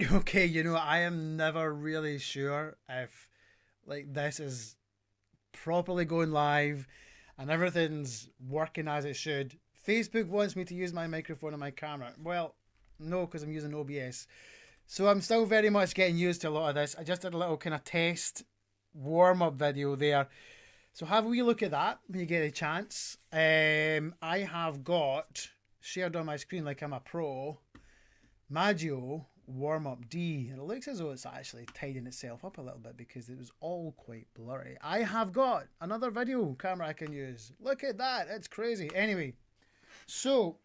Okay, I am never really sure if like this is properly going live and everything's working as it should. Facebook wants me to use my microphone and my camera. Well, no, because I'm using OBS. So I'm still very much getting used to a lot of this. I just did a little kind of test warm up video there. So have a wee look at that when you get a chance. I have got shared on my screen like I'm a pro. Maggio warm up D, and it looks as though it's actually tidying itself up a little bit because it was all quite blurry. I have got another video camera I can use. Look at that, it's crazy. Anyway, so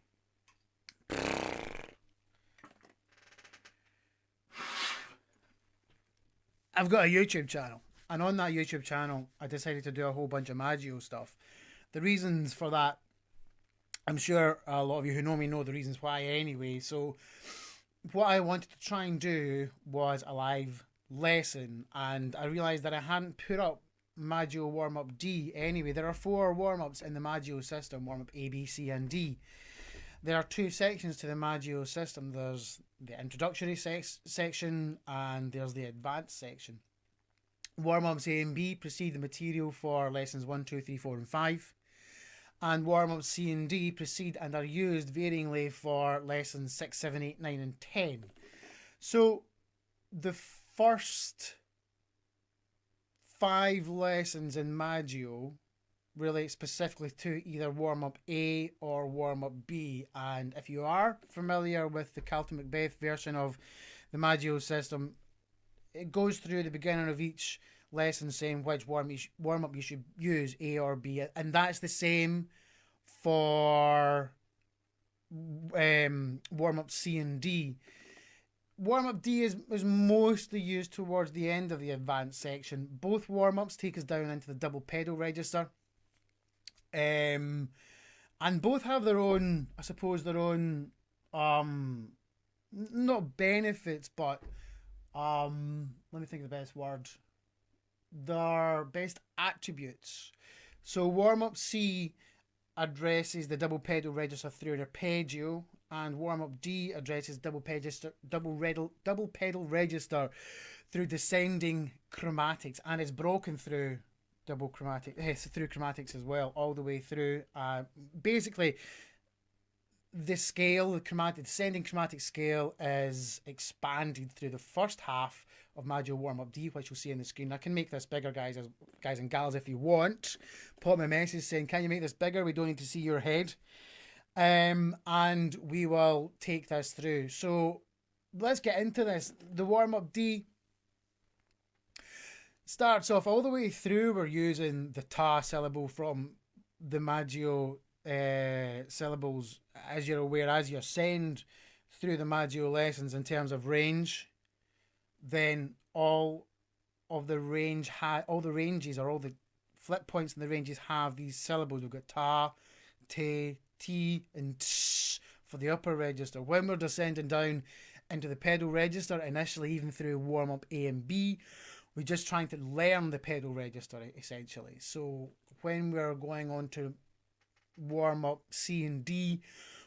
I've got a YouTube channel, and on that YouTube channel, I decided to do a whole bunch of Maggio stuff. The reasons for that, I'm sure a lot of you who know me know the reasons why anyway. So what I wanted to try and do was a live lesson, and I realised that I hadn't put up Maggio warm up D anyway. There are four warm ups in the Maggio system: warm up A, B, C, and D. There are two sections to the Maggio system. There's the introductory section and there's the advanced section. Warm ups A and B precede the material for lessons 1, 2, 3, 4, and 5. And warm ups C and D precede and are used varyingly for lessons 6, 7, 8, 9, and 10. So the first 5 lessons in Maggio relate specifically to either warm up A or warm up B. And if you are familiar with the Carlton Macbeth version of the Maggio system, it goes through the beginning of each lesson saying which warm up you should use, A or B, and that's the same for warm up C and D. Warm up D is mostly used towards the end of the advanced section. Both warm ups take us down into the double pedal register. And both have their own, I suppose, their own, not benefits, but let me think of the best word. Their best attributes. So warm up C addresses the double pedal register through an arpeggio, and warm up D addresses double pedal register through descending chromatics, and is broken through through chromatics as well, all the way through. Basically, the scale, the descending chromatic scale, is expanded through the first half of Maggio Warm Up D, which you'll see on the screen. I can make this bigger, guys and gals, if you want. Pop me a message saying, "Can you make this bigger? We don't need to see your head." And we will take this through. So let's get into this. The Warm Up D starts off all the way through. We're using the ta syllable from the Maggio syllables, as you're aware, as you ascend through the Maggio lessons in terms of range. Then all the ranges, or all the flip points in the ranges, have these syllables. We've got ta, te, ti, and tsh for the upper register. When we're descending down into the pedal register, initially even through warm up A and B, we're just trying to learn the pedal register essentially. So when we're going on to warm up C and D,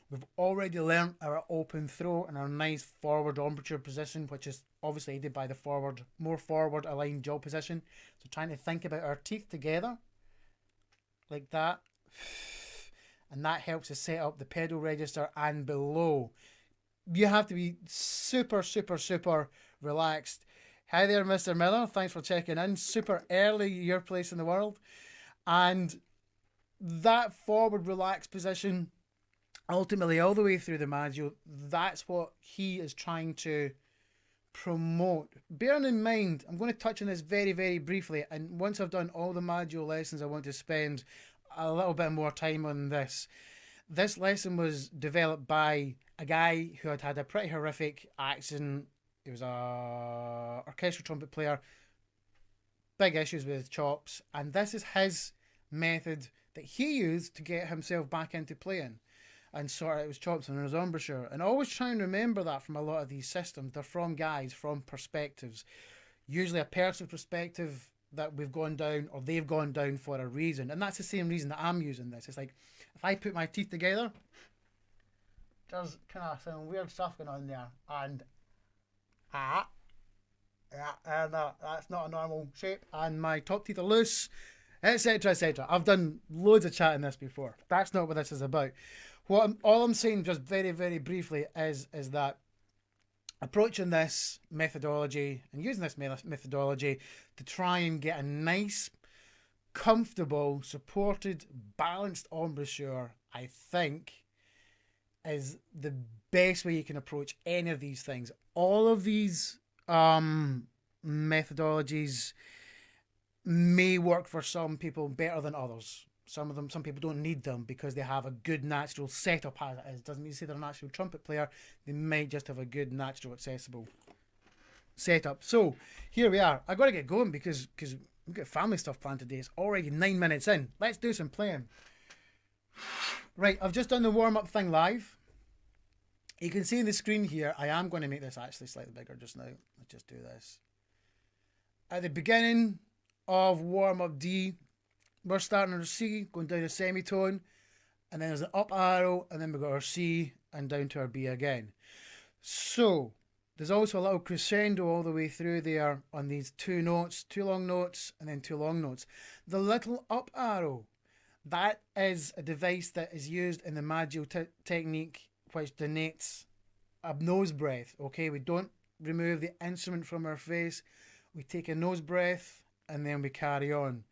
we've already learned our open throat and our nice forward embouchure position, which is obviously aided by the more forward aligned jaw position. So trying to think about our teeth together like that, and that helps us set up the pedal register. And below, you have to be super, super, super relaxed. Hi there, Mr. Miller. Thanks for checking in. Super early, your place in the world. And that forward relaxed position, ultimately all the way through the Maggio, that's what he is trying to promote. Bearing in mind, I'm going to touch on this very, very briefly, and once I've done all the Maggio lessons, I want to spend a little bit more time on this. This lesson was developed by a guy who had had a pretty horrific accident. He was a orchestral trumpet player, big issues with his chops, and this is his method that he used to get himself back into playing and sort out his chops and his embouchure. And always try and remember that from a lot of these systems. They're from guys, from perspectives. Usually a personal perspective that we've gone down, or they've gone down for a reason. And that's the same reason that I'm using this. It's like, if I put my teeth together, there's kind of some weird stuff going on there. And Ah. Yeah, and that's not a normal shape. And my top teeth are loose, etc., etc. I've done loads of chat in this before. That's not what this is about. All I'm saying, just very, very briefly, is that approaching this methodology and using this methodology to try and get a nice, comfortable, supported, balanced embouchure, I think, is the best way you can approach any of these things. All of these methodologies may work for some people better than others. Some people don't need them because they have a good natural setup as it is. Doesn't mean to say they're a natural trumpet player. They might just have a good natural accessible setup. So here we are. I got to get going because we've got family stuff planned today. It's already 9 minutes in. Let's do some playing. Right, I've just done the warm-up thing live. You can see in the screen here, I am going to make this actually slightly bigger just now. Let's just do this. At the beginning of warm-up D, we're starting on our C, going down a semitone, and then there's an up arrow, and then we've got our C, and down to our B again. So, there's also a little crescendo all the way through there on these two notes, two long notes, and then two long notes. The little up arrow, that is a device that is used in the Maggio technique, which denotes a nose breath. Okay, we don't remove the instrument from our face. We take a nose breath and then we carry on.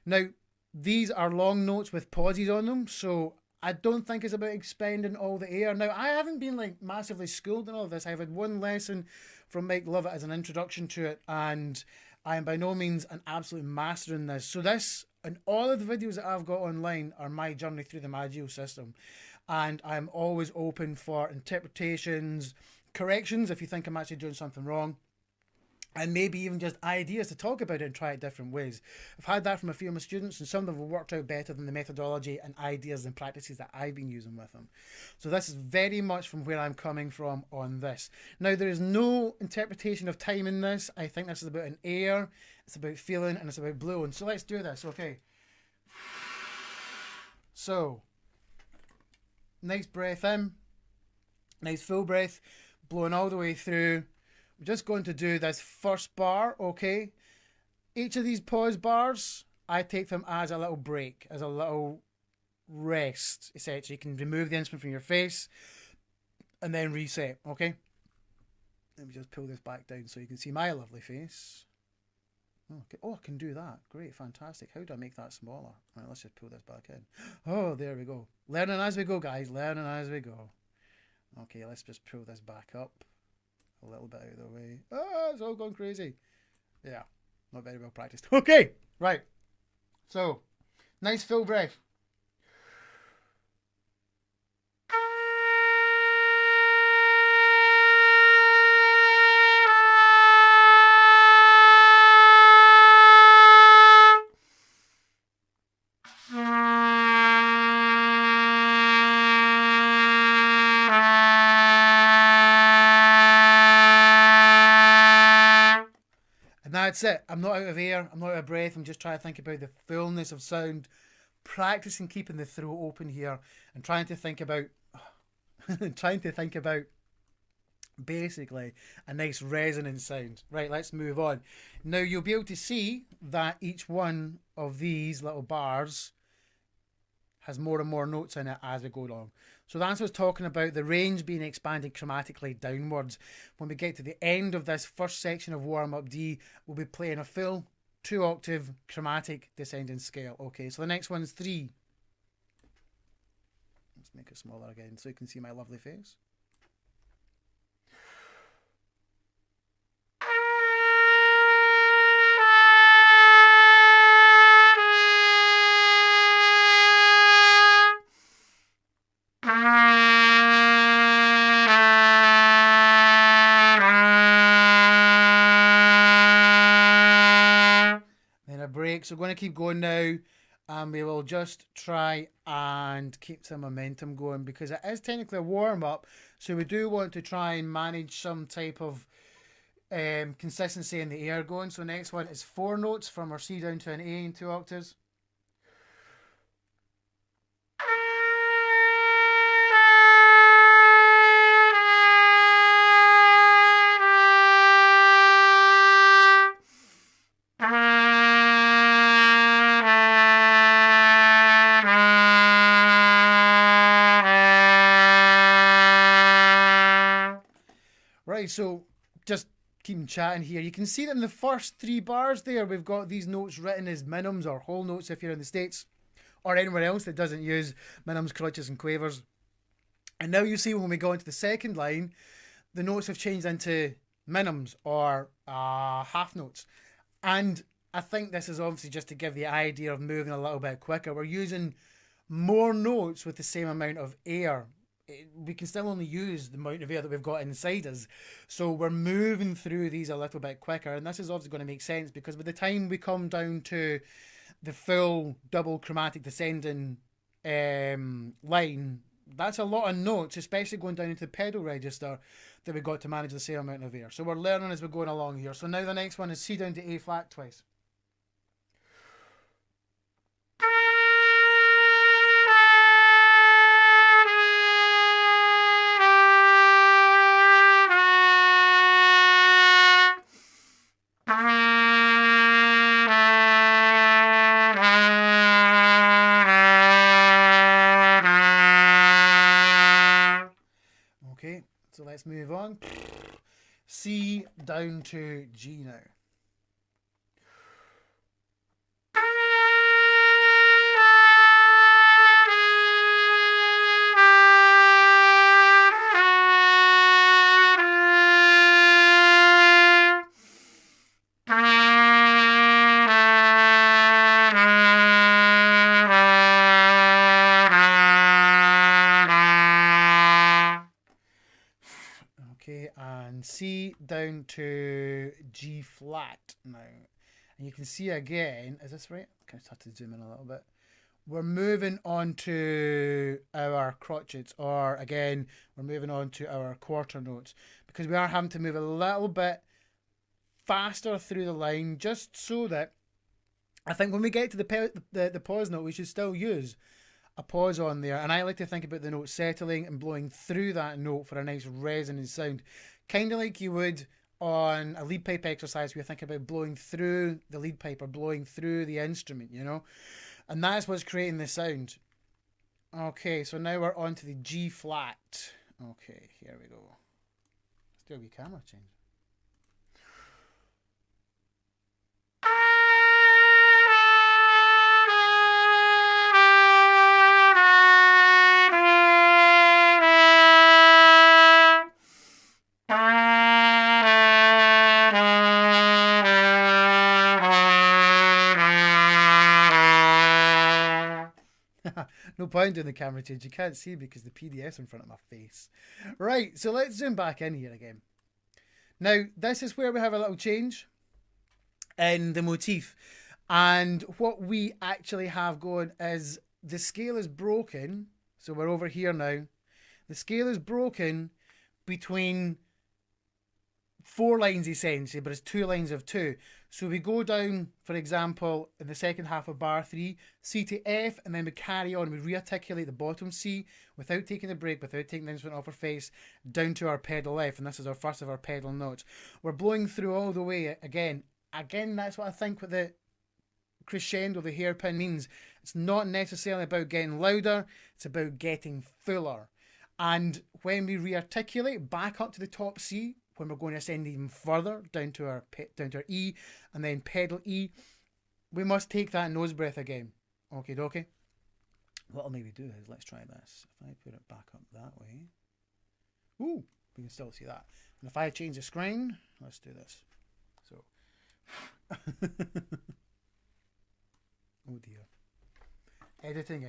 Now, these are long notes with pauses on them, so I don't think it's about expending all the air. Now, I haven't been like massively schooled in all of this. I've had one lesson from Mike Lovett as an introduction to it, and I am by no means an absolute master in this. So this and all of the videos that I've got online are my journey through the Maggio system. And I'm always open for interpretations, corrections if you think I'm actually doing something wrong, and maybe even just ideas to talk about it and try it different ways. I've had that from a few of my students, and some of them have worked out better than the methodology and ideas and practices that I've been using with them. So this is very much from where I'm coming from on this. Now, there is no interpretation of time in this. I think this is about an air, it's about feeling, and it's about blowing. So let's do this, okay? So, nice breath in, nice full breath, blowing all the way through. We're just going to do this first bar, okay? Each of these pause bars, I take them as a little break, as a little rest, essentially. You can remove the instrument from your face and then reset, okay? Let me just pull this back down so you can see my lovely face. Okay. Oh, I can do that. Great, fantastic. How do I make that smaller? All right, let's just pull this back in. Oh, there we go. Learning as we go, guys. Learning as we go. Okay, let's just pull this back up a little bit out of the way. Oh, it's all gone crazy. Yeah, not very well practiced. Okay, right. So, nice full breath. That's it. I'm not out of air. I'm not out of breath. I'm just trying to think about the fullness of sound, practicing keeping the throat open here, and trying to think about basically a nice resonant sound. Right, let's move on. Now you'll be able to see that each one of these little bars has more and more notes in it as we go along. So that's what's talking about the range being expanded chromatically downwards. When we get to the end of this first section of warm-up D, we'll be playing a full 2-octave chromatic descending scale. Okay, so the next one's 3. Let's make it smaller again so you can see my lovely face. So we're going to keep going now, and we will just try and keep some momentum going because it is technically a warm-up, so we do want to try and manage some type of consistency in the air going. So next one is 4 notes from our C down to an A in 2 octaves. Right, so just keep chatting here. You can see that in the first 3 bars there, we've got these notes written as minims or whole notes if you're in the States or anywhere else that doesn't use minims, crotchets, and quavers. And now you see when we go into the second line, the notes have changed into minims or half notes. And I think this is obviously just to give the idea of moving a little bit quicker. We're using more notes with the same amount of air. We can still only use the amount of air that we've got inside us. So we're moving through these a little bit quicker. And this is obviously going to make sense because by the time we come down to the full double chromatic descending line, that's a lot of notes, especially going down into the pedal register, that we've got to manage the same amount of air. So we're learning as we're going along here. So now the next one is C down to A flat twice. Okay, so let's move on. C down to G now. Okay, and C down to G flat now. And you can see again, is this right? I kind of have to zoom in a little bit. We're moving on to our crotchets, or again, we're moving on to our quarter notes, because we are having to move a little bit faster through the line, just so that I think when we get to the pause note, we should still use a pause on there. And I like to think about the note settling and blowing through that note for a nice resonant sound, kind of like you would on a lead pipe exercise where you think about blowing through the lead pipe or blowing through the instrument, you know. And that's what's creating the sound. Okay, so now we're on to the G flat. Okay, here we go. Let's do a wee camera change. No point doing the camera change. You can't see because the PDF's in front of my face. Right, so let's zoom back in here again. Now, this is where we have a little change in the motif. And what we actually have going is the scale is broken. So we're over here now. The scale is broken between 4 lines essentially, but it's 2 lines of 2. So we go down, for example, in the second half of bar 3, C to F, and then we carry on. We rearticulate the bottom C without taking the break, without taking the instrument off our face, down to our pedal F, and this is our first of our pedal notes. We're blowing through all the way again. Again, that's what I think with the crescendo, the hairpin means. It's not necessarily about getting louder, it's about getting fuller. And when we rearticulate back up to the top C, when we're going to ascend even further down to our E and then pedal E, we must take that nose breath again. Okay, dokie. What I'll maybe do is, let's try this. If I put it back up that way, ooh, we can still see that. And if I change the screen, let's do this. So, oh dear. Editing.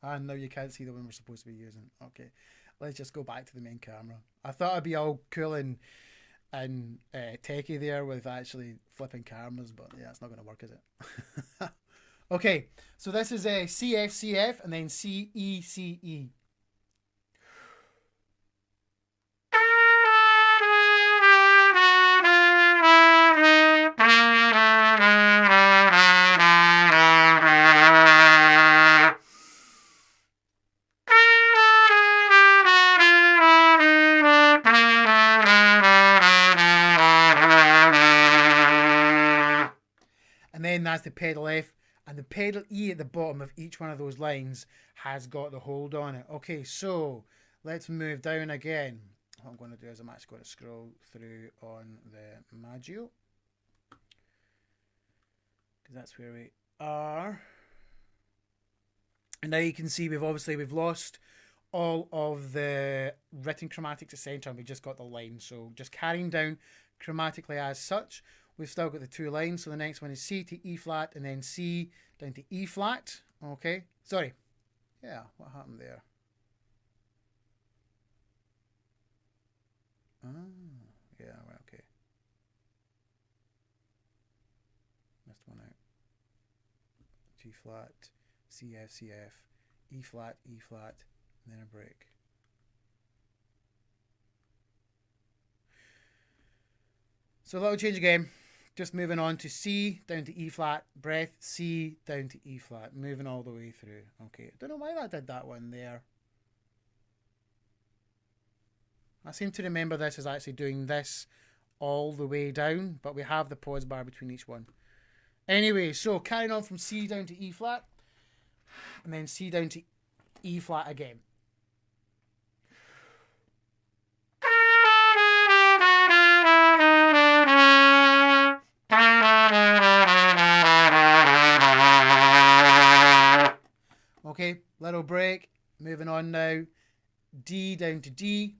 And now you can't see the one we're supposed to be using. Okay, let's just go back to the main camera. I thought I'd be all cool and techie there with actually flipping cameras, but yeah, it's not going to work, is it? Okay, so this is a CF and then CE. And then that's the pedal F, and the pedal E at the bottom of each one of those lines has got the hold on it. Okay, so let's move down again. what I'm going to do is I'm actually going to scroll through on the Maggio, because that's where we are. And now you can see we've lost all of the written chromatics at center, and we just got the line. So just carrying down chromatically as such, we've still got the two lines. So the next one is C to E flat, and then C down to E flat. Okay, sorry. Yeah, what happened there? Yeah, right, okay. Missed one out. G flat, C F, C F, E flat, and then a break. So that'll change again. Just moving on to C down to E flat, breath, C down to E flat, moving all the way through. Okay, I don't know why that did that one there. I seem to remember this as actually doing this all the way down, but we have the pause bar between each one. Anyway, so carrying on from C down to E flat, and then C down to E flat again. Okay, little break. Moving on now. D down to D.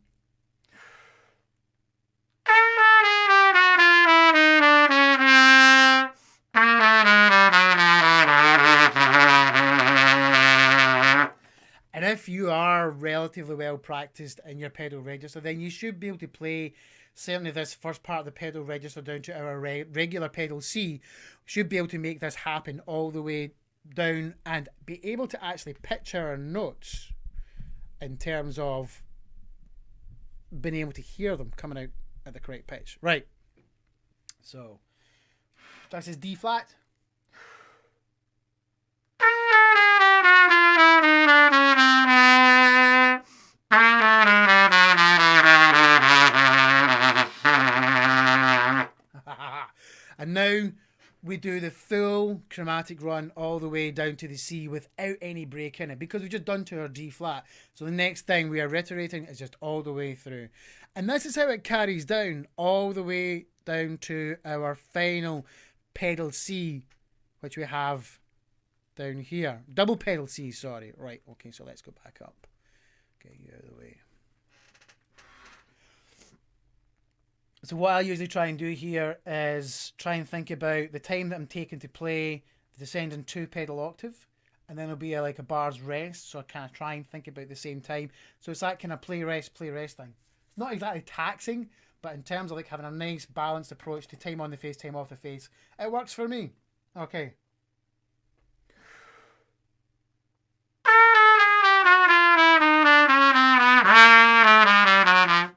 And if you are relatively well practiced in your pedal register, then you should be able to play certainly this first part of the pedal register down to our regular pedal C. Should be able to make this happen all the way down and be able to actually pitch our notes in terms of being able to hear them coming out at the correct pitch. Right. So this is D flat. And now we do the full chromatic run all the way down to the C without any break in it, because we've just done to our D flat. So the next thing we are reiterating is just all the way through. And this is how it carries down all the way down to our final pedal C, which we have down here. Double pedal C, sorry. Right, okay, so let's go back up. Get you out of the way. So what I usually try and do here is try and think about the time that I'm taking to play the descending 2 pedal octave, and then there'll be like a bar's rest, so I kind of try and think about the same time. So it's that kind of play rest thing. It's not exactly taxing, but in terms of like having a nice balanced approach to time on the face, time off the face, it works for me. Okay.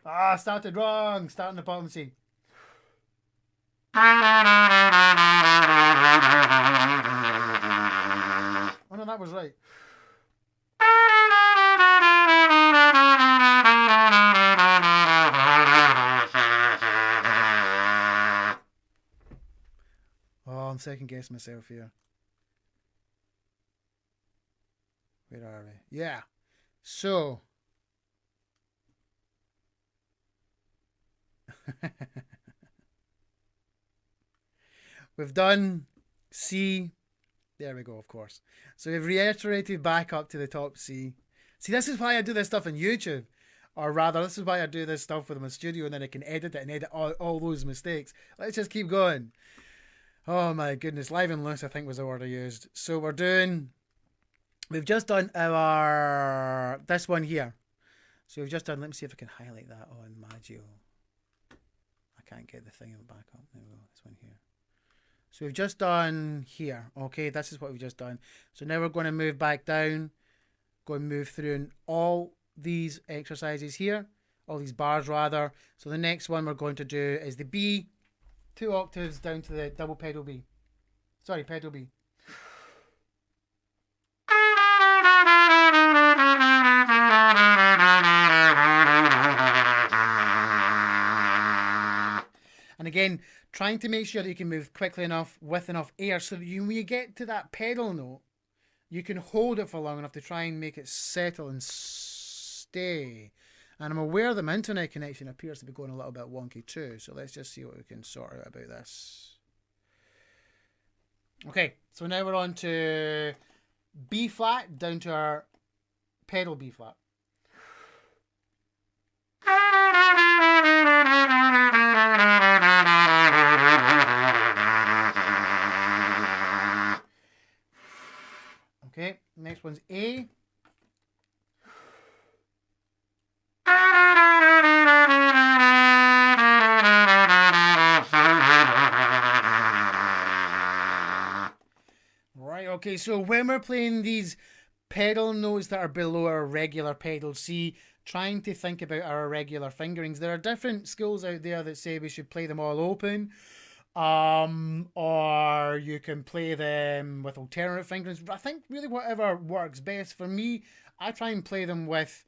Ah, started wrong. Starting the bottom C. Oh no, that was right. Oh, I'm second guessing myself here. Where are we? Yeah. So we've done C. There we go, of course. So we've reiterated back up to the top C. See, this is why I do this stuff on YouTube. Or rather, this is why I do this stuff with my studio, and then I can edit it and edit all those mistakes. Let's just keep going. Oh my goodness. Live and loose, I think, was the word I used. So we've just done this one here. So we've just done, let me see if I can highlight that on Maggio. I can't get the thing back up. There we go, this one here. So we've just done here. Okay, this is what we've just done. So now we're going to move back down. Go and move through all these exercises here. All these bars, rather. So the next one we're going to do is the B. 2 octaves down to the double pedal B. Sorry, pedal B. And again, trying to make sure that you can move quickly enough with enough air so that when you get to that pedal note, you can hold it for long enough to try and make it settle and stay. And I'm aware that my internet connection appears to be going a little bit wonky too. So let's just see what we can sort out about this. Okay, so now we're on to B flat down to our pedal B flat. Okay, next one's A. Right, okay, so when we're playing these pedal notes that are below our regular pedal C, trying to think about our irregular fingerings. There are different schools out there that say we should play them all open, or you can play them with alternative fingerings. I think really whatever works best. For me, I try and play them with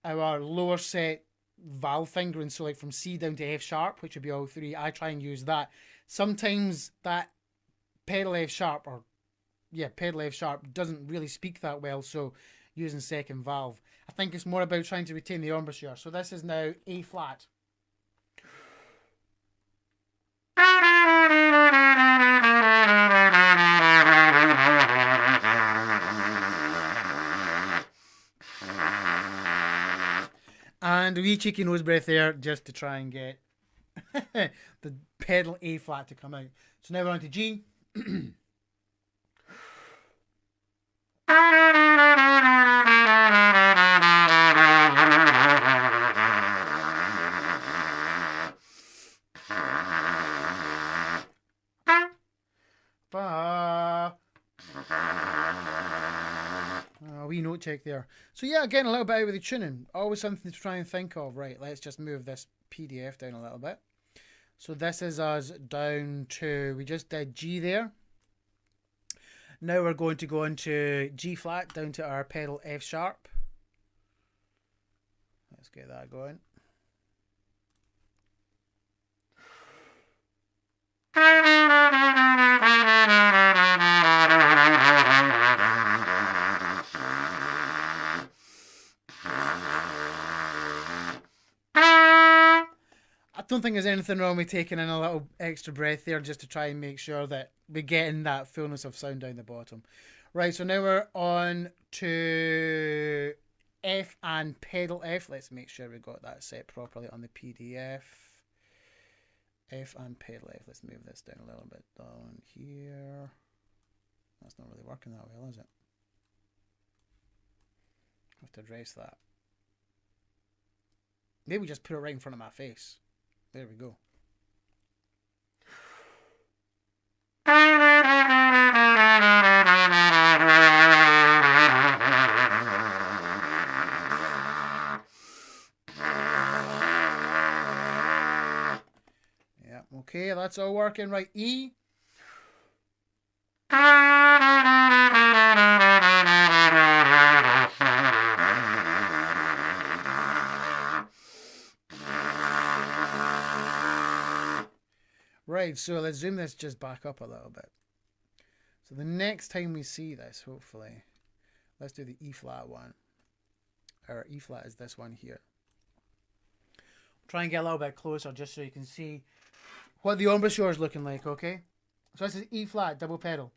our lower set valve fingering, so like from C down to F sharp, which would be all three. I try and use that. Sometimes that pedal F sharp, or yeah, pedal F sharp doesn't really speak that well, so using second valve. I think it's more about trying to retain the embouchure. So this is now A flat. And a wee cheeky nose breath there just to try and get the pedal A flat to come out. So now we're on to G. Wee note check there. So yeah, again, a little bit out with the tuning. Always something to try and think of. Right, let's just move this PDF down a little bit. So this is us down to, we just did G there. Now we're going to go into G flat down to our pedal F sharp. Let's get that going. I don't think there's anything wrong with taking in a little extra breath there just to try and make sure that we're getting that fullness of sound down the bottom. Right, so now we're on to F and pedal F. Let's make sure we got that set properly on the PDF. F and pedal F. Let's move this down a little bit down here. That's not really working that well, is it? I have to address that. Maybe just put it right in front of my face. There we go. Yeah, okay, that's all working right. E. Right, so let's zoom this just back up a little bit. So the next time we see this, hopefully, let's do the E flat one. Our E flat is this one here. Try and get a little bit closer just so you can see what the embouchure is looking like, okay? So this is E flat, double pedal.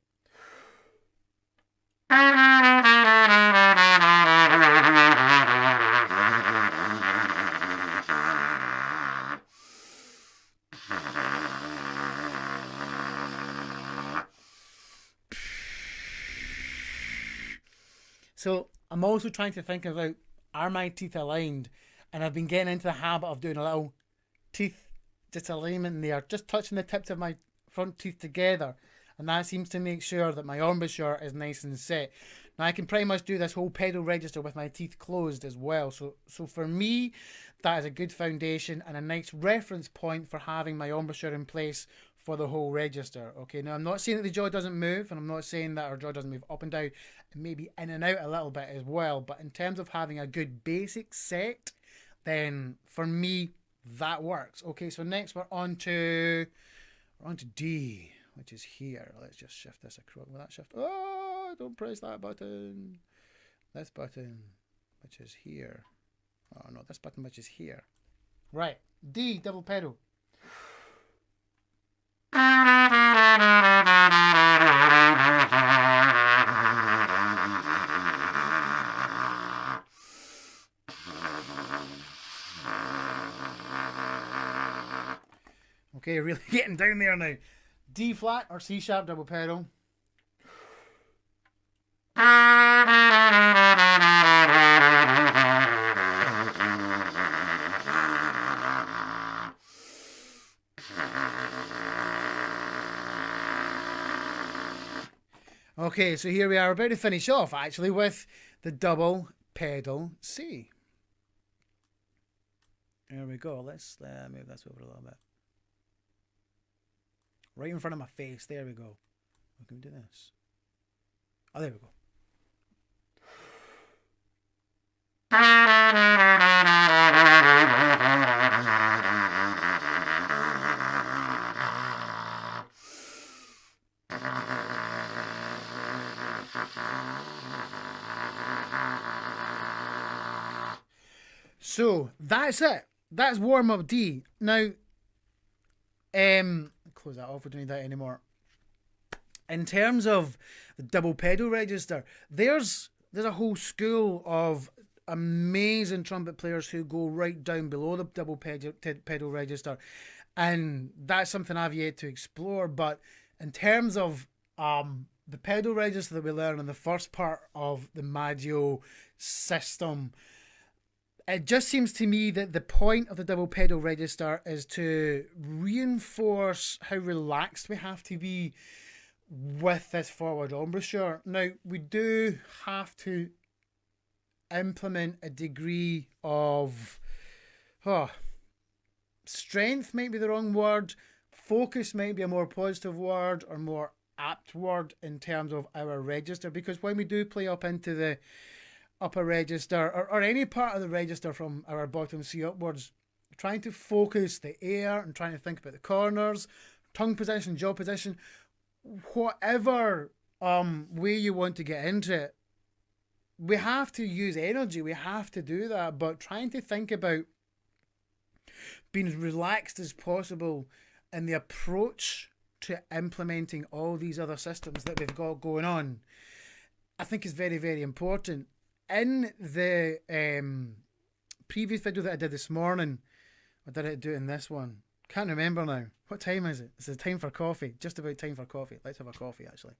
So I'm also trying to think about, are my teeth aligned? And I've been getting into the habit of doing a little teeth disalignment there, just touching the tips of my front teeth together. And that seems to make sure that my embouchure is nice and set. Now I can pretty much do this whole pedal register with my teeth closed as well. So for me, that is a good foundation and a nice reference point for having my embouchure in place for the whole register. Okay, now I'm not saying that the jaw doesn't move, and I'm not saying that our jaw doesn't move up and down, and maybe in and out a little bit as well. But in terms of having a good basic set, then for me, that works. Okay, so next we're on to D, which is here. Let's just shift this across. Will that shift? Oh, don't press that button. This button, which is here. Oh no, this button which is here. Right, D, double pedal. Okay, really getting down there now. D flat or C sharp double pedal. Okay, so here we are about to finish off actually with the double pedal C. There we go. Let's move this over a little bit. Right in front of my face. There we go. We can do this. Oh, there we go. So that's it. That's warm up D. Now, close that off. We don't need that anymore. In terms of the double pedal register, there's a whole school of amazing trumpet players who go right down below the double pedal register, and that's something I've yet to explore. But in terms of the pedal register that we learn in the first part of the Maggio system, it just seems to me that the point of the double pedal register is to reinforce how relaxed we have to be with this forward embouchure. Now, we do have to implement a degree of strength might be the wrong word, focus might be a more positive word or more apt word in terms of our register, because when we do play up into the upper register or any part of the register from our bottom C upwards, trying to focus the air and trying to think about the corners, tongue position, jaw position, whatever way you want to get into it, we have to use energy, we have to do that, but trying to think about being as relaxed as possible in the approach to implementing all these other systems that we've got going on, I think is very, very important. In the previous video that I did this morning, or did I do it in this one? Can't remember now. What time is it? It's the time for coffee. Just about time for coffee. Let's have a coffee, actually.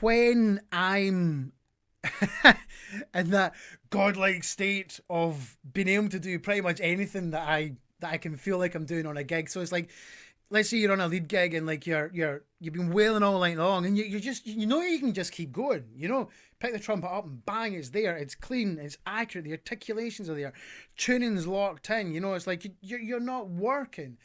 When I'm in that godlike state of being able to do pretty much anything that I can feel like I'm doing on a gig. So it's like, let's say you're on a lead gig and like you've been wailing all night long, and you can just keep going. Pick the trumpet up and bang, it's there, it's clean, it's accurate, the articulations are there, tuning's locked in. It's like you're not working.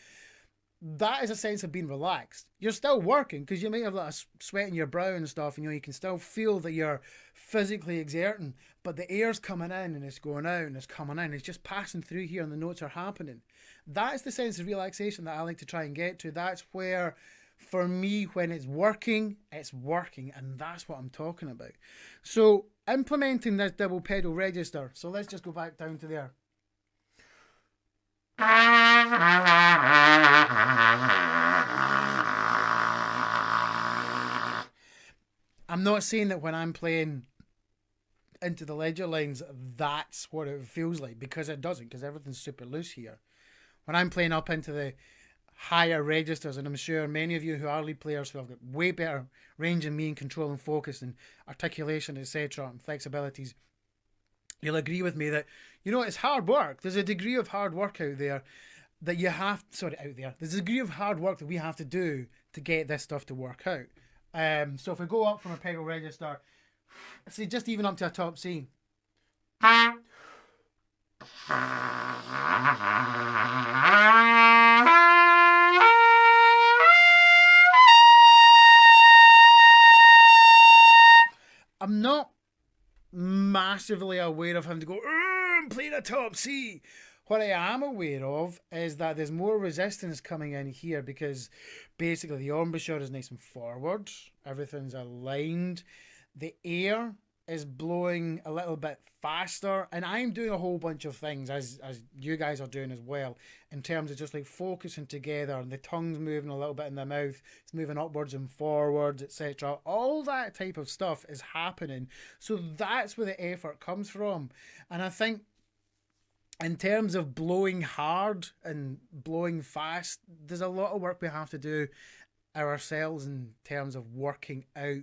That is a sense of being relaxed. You're still working because you might have like a sweat in your brow and stuff, and you can still feel that you're physically exerting, but the air's coming in and it's going out and it's coming in. It's just passing through here and the notes are happening. That's the sense of relaxation that I like to try and get to. That's where, for me, when it's working, and that's what I'm talking about. So implementing this double pedal register. So let's just go back down to there. I'm not saying that when I'm playing into the ledger lines, that's what it feels like, because it doesn't, because everything's super loose here. When I'm playing up into the higher registers, and I'm sure many of you who are lead players who have got way better range than me and control and focus and articulation, etc., and flexibilities, you'll agree with me that, it's hard work. There's a degree of hard work out there that you have, there's a degree of hard work that we have to do to get this stuff to work out. So if we go up from a pedal register, say just even up to a top C. I'm not massively aware of having to go, I'm playing a top C. What I am aware of is that there's more resistance coming in here because basically the embouchure is nice and forward. Everything's aligned. The air is blowing a little bit faster, and I'm doing a whole bunch of things as you guys are doing as well, in terms of just like focusing together, and the tongue's moving a little bit in the mouth, it's moving upwards and forwards, etc. All that type of stuff is happening, so that's where the effort comes from. And I think in terms of blowing hard and blowing fast, there's a lot of work we have to do ourselves in terms of working out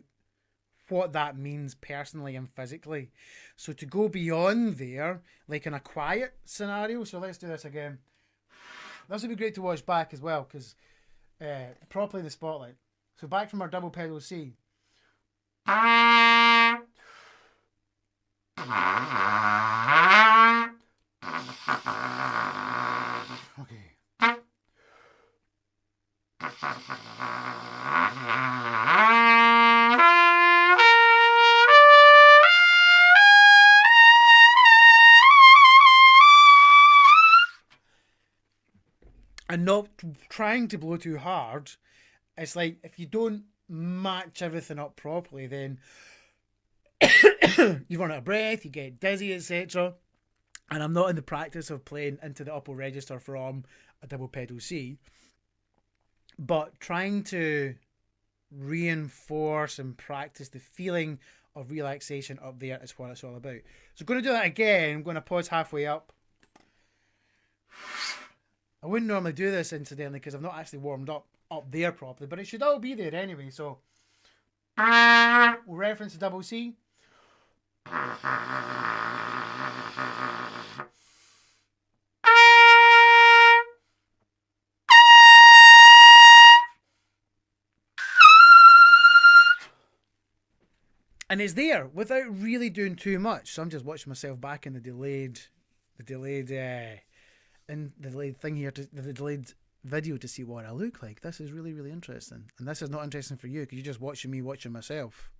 what that means personally and physically. So to go beyond there, like in a quiet scenario, so let's do this again. This would be great to watch back as well, because properly in the spotlight. So back from our double pedal C. Okay. And not trying to blow too hard. It's like if you don't match everything up properly, then you run out of breath, you get dizzy, etc. And I'm not in the practice of playing into the upper register from a double pedal C, but trying to reinforce and practice the feeling of relaxation up there is what it's all about. So I'm going to do that again. I'm going to pause halfway up. I wouldn't normally do this incidentally because I've not actually warmed up there properly, but it should all be there anyway. So we'll reference the double C. And it's there without really doing too much. So I'm just watching myself back in the delayed thing here, the delayed video to see what I look like. This is really, really interesting. And this is not interesting for you because you're just watching me watching myself.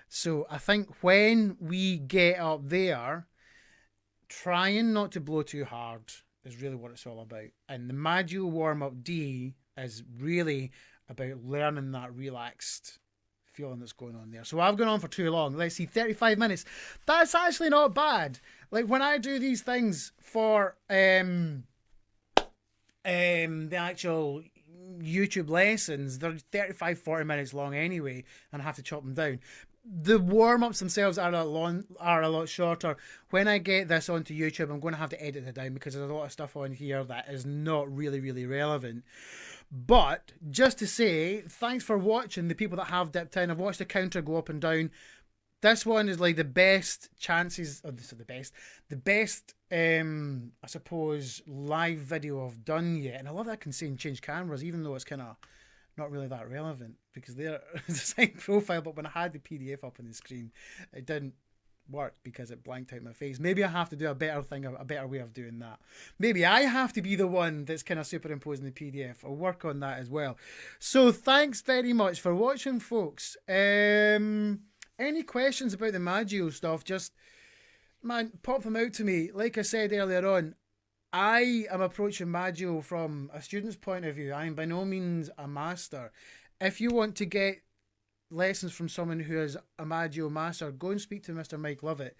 So I think when we get up there, trying not to blow too hard is really what it's all about. And the Maggio warm-up D is really about learning that relaxed feeling that's going on there. So I've gone on for too long. Let's see, 35 minutes. That's actually not bad. Like when I do these things for the actual YouTube lessons, they're 35, 40 minutes long anyway, and I have to chop them down. The warm-ups themselves are a lot shorter. When I get this onto YouTube, I'm going to have to edit it down because there's a lot of stuff on here that is not really, really relevant. But just to say, thanks for watching, the people that have dipped in. I've watched the counter go up and down. This one is like the best chances, or this is the best, I suppose, live video I've done yet. And I love that I can see and change cameras, even though it's kind of not really that relevant because they're the same profile. But when I had the PDF up on the screen, it didn't work because it blanked out my face. Maybe I have to do a better way of doing that. Maybe I have to be the one that's kind of superimposing the PDF. I'll work on that as well. So thanks very much for watching, folks. Any questions about the Maggio stuff, just, man, pop them out to me. Like I said earlier on, I am approaching Maggio from a student's point of view. I am by no means a master. If you want to get lessons from someone who is a Maggio master, go and speak to Mr. Mike Lovett.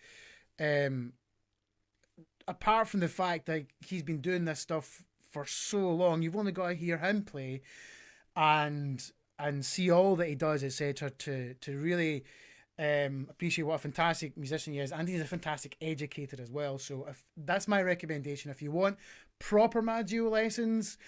Apart from the fact that he's been doing this stuff for so long, you've only got to hear him play and see all that he does, etc., to really appreciate what a fantastic musician he is, and he's a fantastic educator as well. So if that's my recommendation, if you want proper Maggio lessons,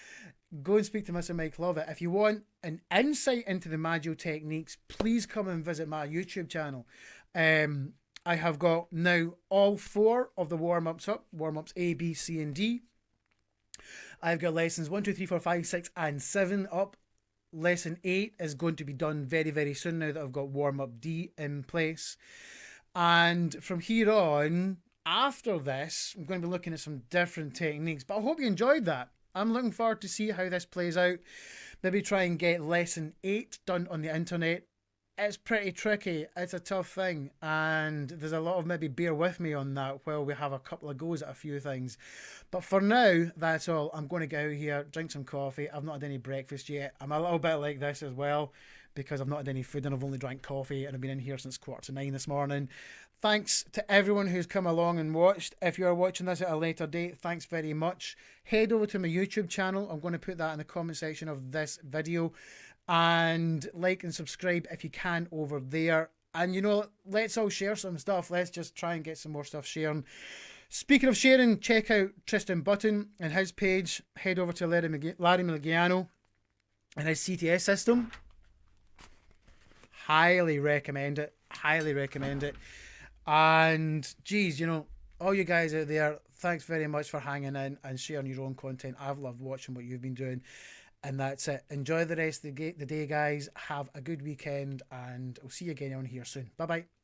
go and speak to Mr. Mike Lovett. If you want an insight into the Maggio techniques, please come and visit my YouTube channel. I have got now all 4 of the warm-ups up, warm-ups A, B, C, and D. I've got lessons 1, 2, 3, 4, 5, 6, and 7 up. Lesson 8 is going to be done very, very soon now that I've got warm-up D in place. And from here on, after this, I'm going to be looking at some different techniques. But I hope you enjoyed that. I'm looking forward to see how this plays out. Maybe try and get lesson 8 done on the internet it's pretty tricky. It's a tough thing, and there's a lot of maybe bear with me on that while we have a couple of goes at a few things. But for now, that's all. I'm going to go out here, drink some coffee. I've not had any breakfast yet. I'm a little bit like this as well because I've not had any food and I've only drank coffee and I've been in here since 9:15 this morning. Thanks to everyone who's come along and watched. If you are watching this at a later date, thanks very much. Head over to my YouTube channel. I'm going to put that in the comment section of this video. And like and subscribe if you can over there. And you know, let's all share some stuff. Let's just try and get some more stuff sharing. Speaking of sharing, check out Tristan Button and his page. Head over to Larry Miligiano and his CTS system. Highly recommend it. Highly recommend it. And geez, you know, all you guys out there, thanks very much for hanging in and sharing your own content. I've loved watching what you've been doing. And that's it. Enjoy the rest of the day, guys. Have a good weekend, and I'll see you again on here soon. Bye-bye.